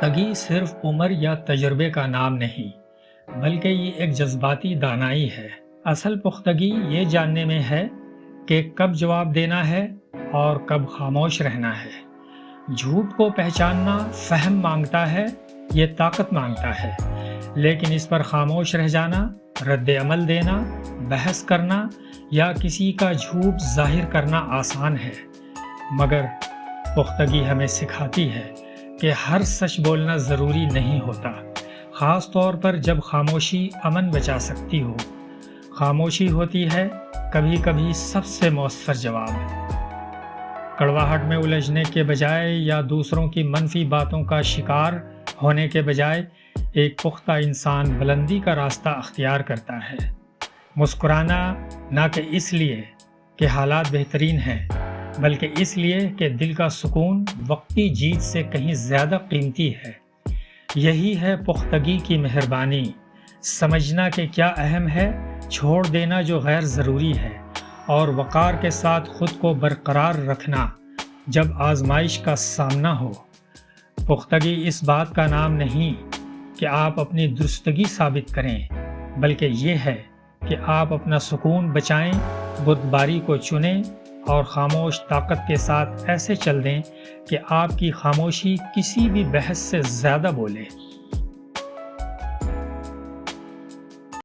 پختگی صرف عمر یا تجربے کا نام نہیں، بلکہ یہ ایک جذباتی دانائی ہے۔ اصل پختگی یہ جاننے میں ہے کہ کب جواب دینا ہے اور کب خاموش رہنا ہے۔ جھوٹ کو پہچاننا فہم مانگتا ہے، یہ طاقت مانگتا ہے، لیکن اس پر خاموش رہ جانا، رد عمل دینا، بحث کرنا یا کسی کا جھوٹ ظاہر کرنا آسان ہے، مگر پختگی ہمیں سکھاتی ہے کہ ہر سچ بولنا ضروری نہیں ہوتا، خاص طور پر جب خاموشی امن بچا سکتی ہو۔ خاموشی ہوتی ہے کبھی کبھی سب سے مؤثر جواب۔ کڑواہٹ میں الجھنے کے بجائے یا دوسروں کی منفی باتوں کا شکار ہونے کے بجائے ایک پختہ انسان بلندی کا راستہ اختیار کرتا ہے۔ مسکرانا نہ کہ اس لیے کہ حالات بہترین ہیں، بلکہ اس لیے کہ دل کا سکون وقتی جیت سے کہیں زیادہ قیمتی ہے۔ یہی ہے پختگی کی مہربانی، سمجھنا کہ کیا اہم ہے، چھوڑ دینا جو غیر ضروری ہے، اور وقار کے ساتھ خود کو برقرار رکھنا جب آزمائش کا سامنا ہو۔ پختگی اس بات کا نام نہیں کہ آپ اپنی درستگی ثابت کریں، بلکہ یہ ہے کہ آپ اپنا سکون بچائیں، بردباری کو چنیں اور خاموش طاقت کے ساتھ ایسے چل دیں کہ آپ کی خاموشی کسی بھی بحث سے زیادہ بولے۔